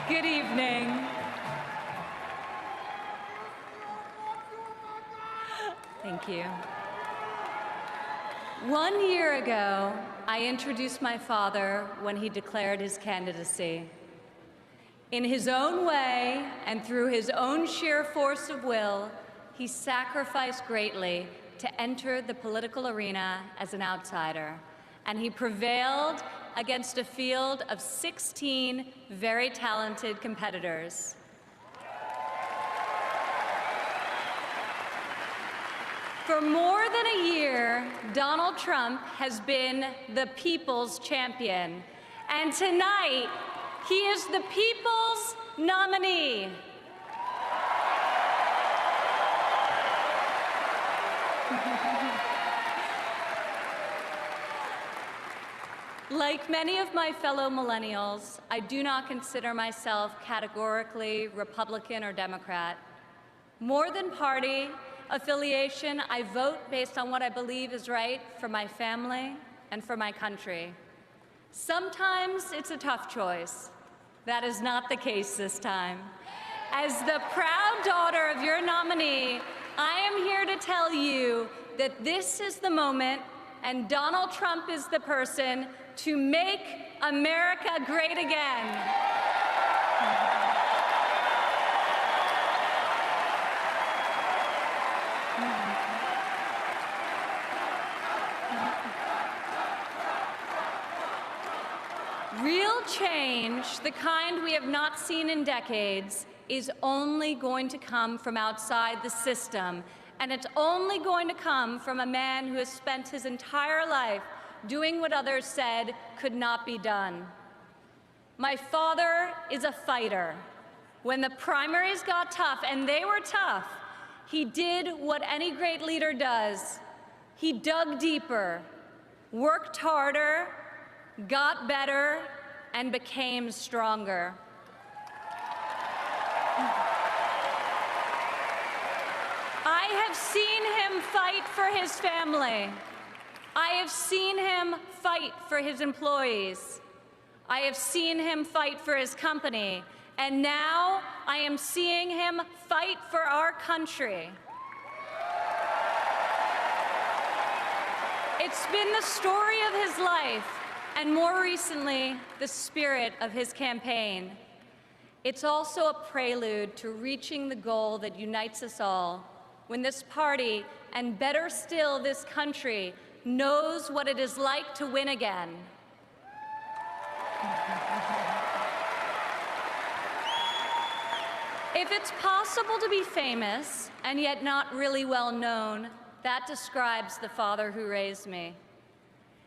Good evening. Thank you. 1 year ago, I introduced my father when he declared his candidacy. In his own way and through his own sheer force of will, he sacrificed greatly to enter the political arena as an outsider, and he prevailed against a field of 16 very talented competitors. For more than a year, Donald Trump has been the people's champion, and tonight, he is the people's nominee. Like many of my fellow millennials, I do not consider myself categorically Republican or Democrat. More than party affiliation, I vote based on what I believe is right for my family and for my country. Sometimes it's a tough choice. That is not the case this time. As the proud daughter of your nominee, I am here to tell you that this is the moment and Donald Trump is the person to make America great again. Real change, the kind we have not seen in decades, is only going to come from outside the system, and it's only going to come from a man who has spent his entire life doing what others said could not be done. My father is a fighter. When the primaries got tough, and they were tough, he did what any great leader does. He dug deeper, worked harder, got better, and became stronger. I have seen him fight for his family. I have seen him fight for his employees. I have seen him fight for his company. And now I am seeing him fight for our country. It's been the story of his life, and more recently, the spirit of his campaign. It's also a prelude to reaching the goal that unites us all, when this party, and better still, this country, knows what it is like to win again. If it's possible to be famous and yet not really well known, that describes the father who raised me.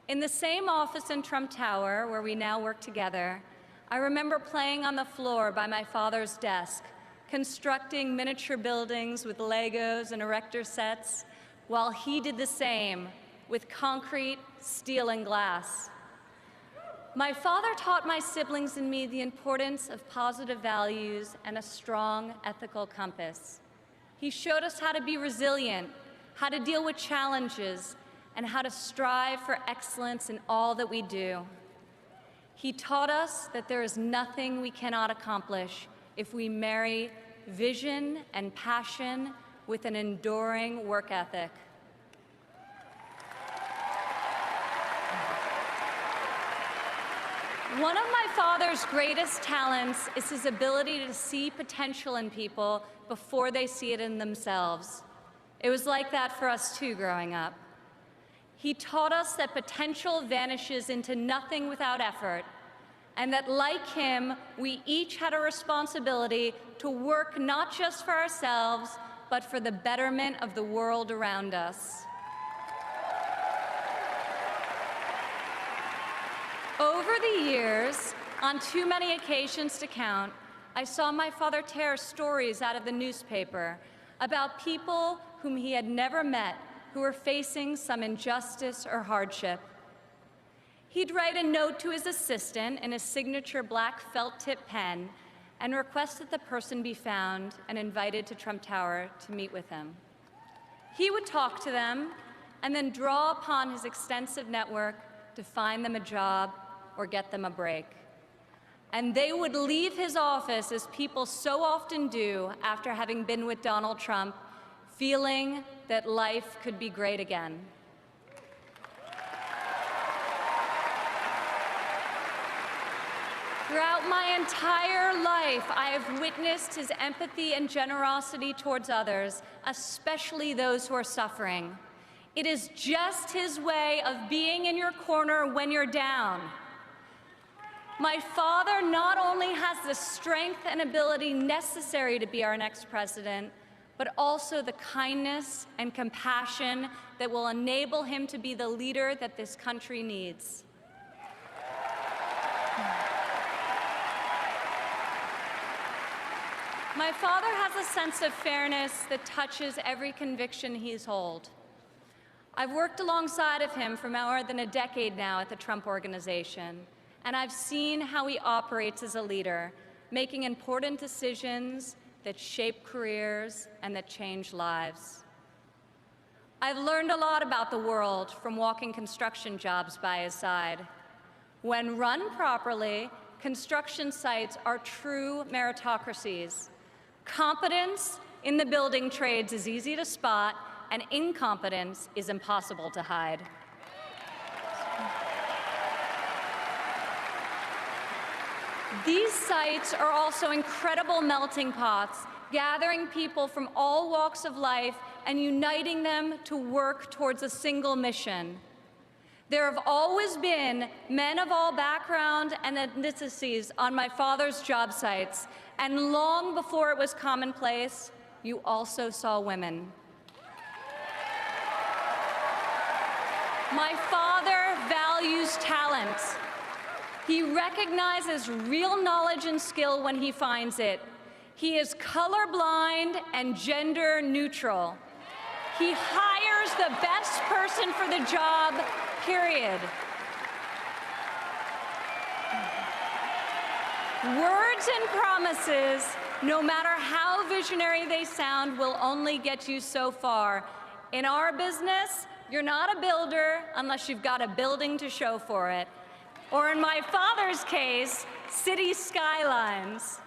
In the same office in Trump Tower, where we now work together, I remember playing on the floor by my father's desk, constructing miniature buildings with Legos and erector sets, while he did the same with concrete, steel, and glass. My father taught my siblings and me the importance of positive values and a strong ethical compass. He showed us how to be resilient, how to deal with challenges, and how to strive for excellence in all that we do. He taught us that there is nothing we cannot accomplish if we marry vision and passion with an enduring work ethic. One of my father's greatest talents is his ability to see potential in people before they see it in themselves. It was like that for us too growing up. He taught us that potential vanishes into nothing without effort, and that like him, we each had a responsibility to work not just for ourselves, but for the betterment of the world around us. Over the years, on too many occasions to count, I saw my father tear stories out of the newspaper about people whom he had never met who were facing some injustice or hardship. He'd write a note to his assistant in a signature black felt-tip pen and request that the person be found and invited to Trump Tower to meet with him. He would talk to them and then draw upon his extensive network to find them a job or get them a break. and they would leave his office, as people so often do after having been with Donald Trump, feeling that life could be great again. Throughout my entire life, I have witnessed his empathy and generosity towards others, especially those who are suffering. It is just his way of being in your corner when you're down. My father not only has the strength and ability necessary to be our next president, but also the kindness and compassion that will enable him to be the leader that this country needs. My father has a sense of fairness that touches every conviction he's held. I've worked alongside of him for more than a decade now at the Trump Organization, and I've seen how he operates as a leader, making important decisions that shape careers and that change lives. I've learned a lot about the world from walking construction jobs by his side. When run properly, construction sites are true meritocracies. Competence in the building trades is easy to spot, and incompetence is impossible to hide. These sites are also incredible melting pots, gathering people from all walks of life and uniting them to work towards a single mission. There have always been men of all backgrounds and ethnicities on my father's job sites, and long before it was commonplace, you also saw women. My father values talent. He recognizes real knowledge and skill when he finds it. He is colorblind and gender neutral. He hires the best person for the job, period. Words and promises, no matter how visionary they sound, will only get you so far. In our business, you're not a builder unless you've got a building to show for it. Or in my father's case, city skylines.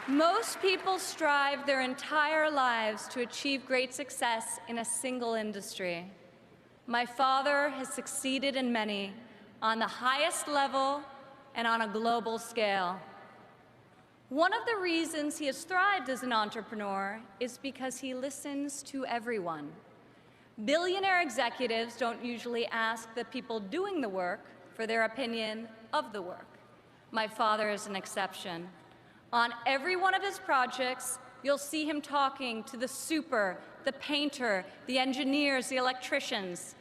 Most people strive their entire lives to achieve great success in a single industry. My father has succeeded in many, on the highest level and on a global scale. One of the reasons he has thrived as an entrepreneur is because he listens to everyone. Billionaire executives don't usually ask the people doing the work for their opinion of the work. My father is an exception. On every one of his projects, you'll see him talking to the super, the painter, the engineers, the electricians.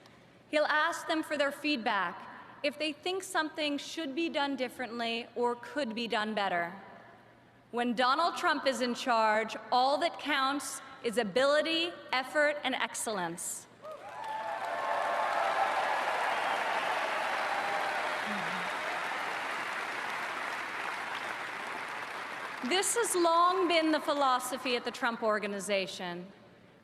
He'll ask them for their feedback, if they think something should be done differently or could be done better. When Donald Trump is in charge, all that counts is ability, effort, and excellence. This has long been the philosophy at the Trump Organization.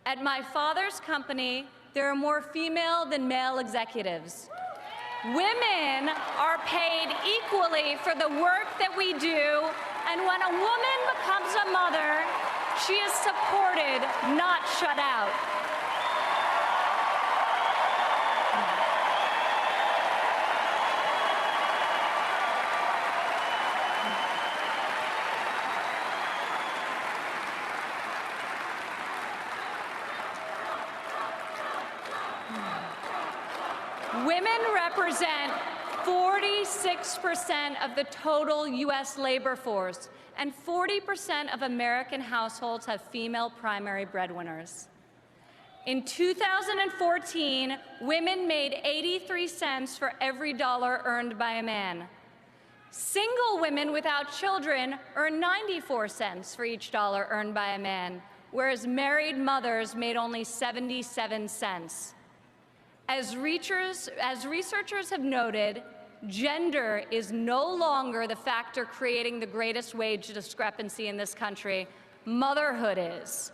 At my father's company, there are more female than male executives. Women are paid equally for the work that we do, and when a woman becomes a mother, she is supported, not shut out. Women represent 46% of the total U.S. labor force, and 40% of American households have female primary breadwinners. In 2014, women made 83 cents for every dollar earned by a man. Single women without children earn 94 cents for each dollar earned by a man, whereas married mothers made only 77 cents. As researchers have noted, gender is no longer the factor creating the greatest wage discrepancy in this country. Motherhood is.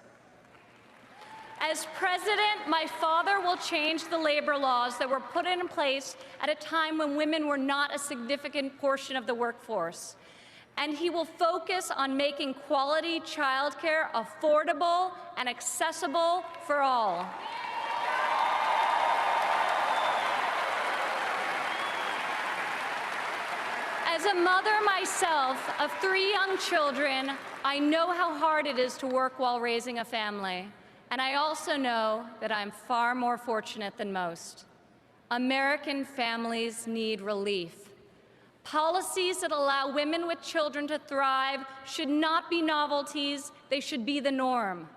As president, my father will change the labor laws that were put in place at a time when women were not a significant portion of the workforce. And he will focus on making quality childcare affordable and accessible for all. As a mother myself of 3 young children, I know how hard it is to work while raising a family. And I also know that I'm far more fortunate than most. American families need relief. Policies that allow women with children to thrive should not be novelties, they should be the norm.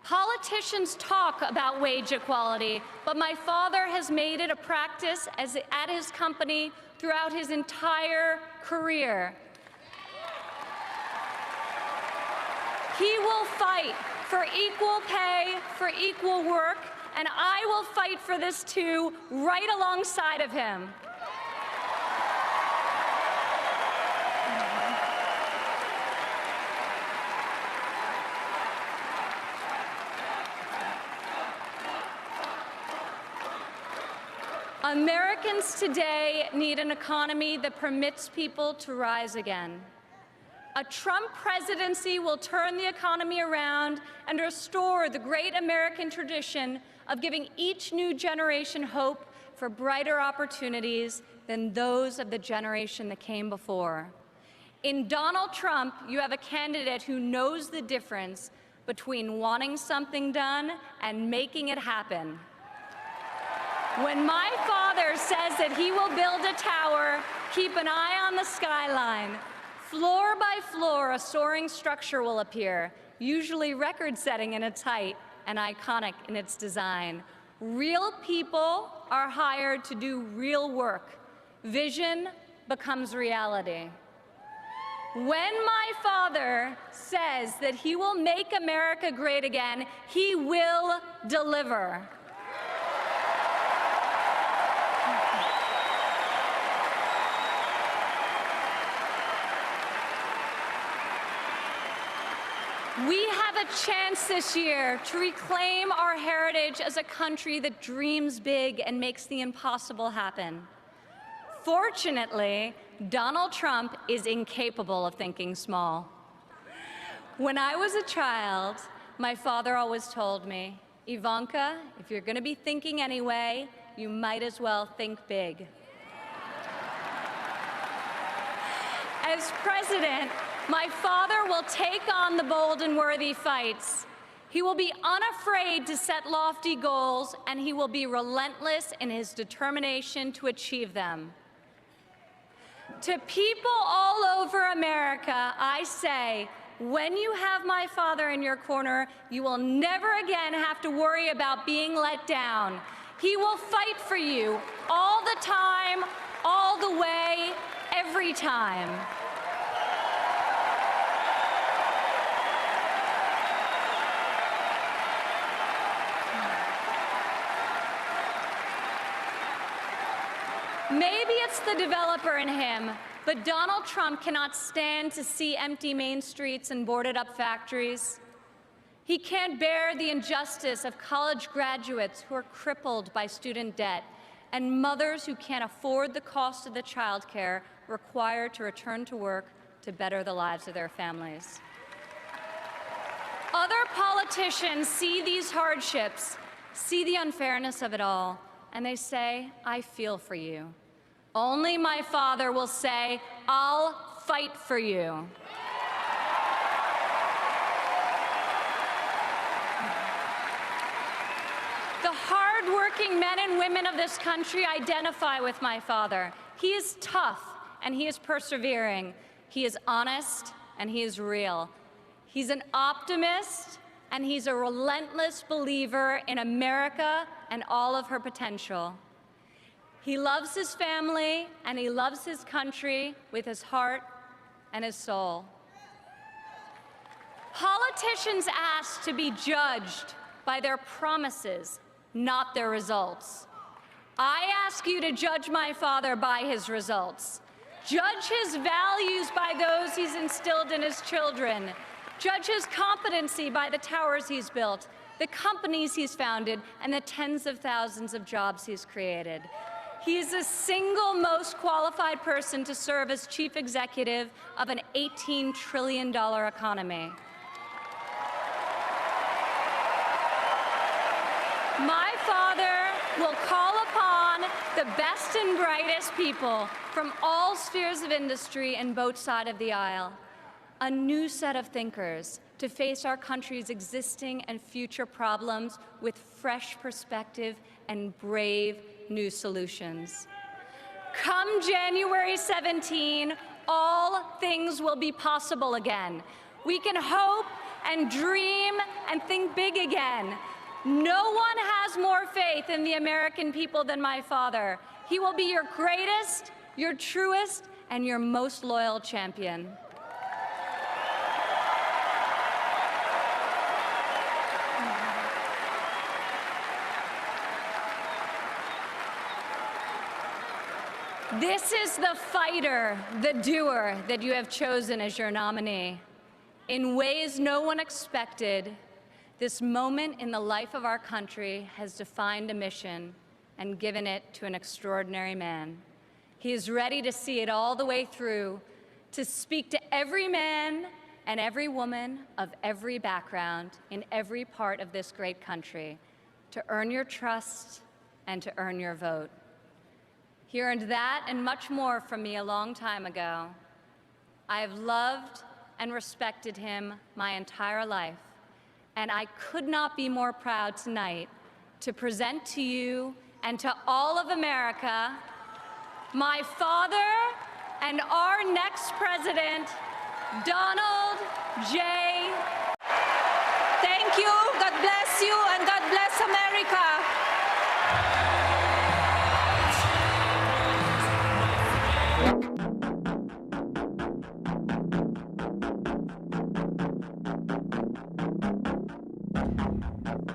Politicians talk about wage equality, but my father has made it a practice at his company throughout his entire career. He will fight for equal pay, for equal work, and I will fight for this too, right alongside of him. Americans today need an economy that permits people to rise again. A Trump presidency will turn the economy around and restore the great American tradition of giving each new generation hope for brighter opportunities than those of the generation that came before. In Donald Trump, you have a candidate who knows the difference between wanting something done and making it happen. When my father says that he will build a tower, keep an eye on the skyline. Floor by floor, a soaring structure will appear, usually record-setting in its height and iconic in its design. Real people are hired to do real work. Vision becomes reality. When my father says that he will make America great again, he will deliver. We have a chance this year to reclaim our heritage as a country that dreams big and makes the impossible happen. Fortunately, Donald Trump is incapable of thinking small. When I was a child, my father always told me, Ivanka, if you're going to be thinking anyway, you might as well think big. As president, my father will take on the bold and worthy fights. He will be unafraid to set lofty goals, and he will be relentless in his determination to achieve them. To people all over America, I say, when you have my father in your corner, you will never again have to worry about being let down. He will fight for you all the time, all the way, every time. Maybe it's the developer in him, but Donald Trump cannot stand to see empty main streets and boarded-up factories. He can't bear the injustice of college graduates who are crippled by student debt and mothers who can't afford the cost of the childcare required to return to work to better the lives of their families. Other politicians see these hardships, see the unfairness of it all, and they say, I feel for you. Only my father will say, I'll fight for you. The hard-working men and women of this country identify with my father. He is tough and he is persevering. He is honest and he is real. He's an optimist and he's a relentless believer in America and all of her potential. He loves his family and he loves his country with his heart and his soul. Politicians ask to be judged by their promises, not their results. I ask you to judge my father by his results. Judge his values by those he's instilled in his children. Judge his competency by the towers he's built. the companies he's founded, and the tens of thousands of jobs he's created. He is the single most qualified person to serve as chief executive of an $18 trillion economy. My father will call upon the best and brightest people from all spheres of industry and both sides of the aisle, a new set of thinkers to face our country's existing and future problems with fresh perspective and brave new solutions. Come January 17, all things will be possible again. We can hope and dream and think big again. No one has more faith in the American people than my father. He will be your greatest, your truest, and your most loyal champion. This is the fighter, the doer that you have chosen as your nominee. In ways no one expected, this moment in the life of our country has defined a mission and given it to an extraordinary man. He is ready to see it all the way through, to speak to every man and every woman of every background in every part of this great country, to earn your trust and to earn your vote. He earned that and much more from me a long time ago. I have loved and respected him my entire life, and I could not be more proud tonight to present to you and to all of America my father and our next president, Donald J. Thank you. God bless you, and God bless America.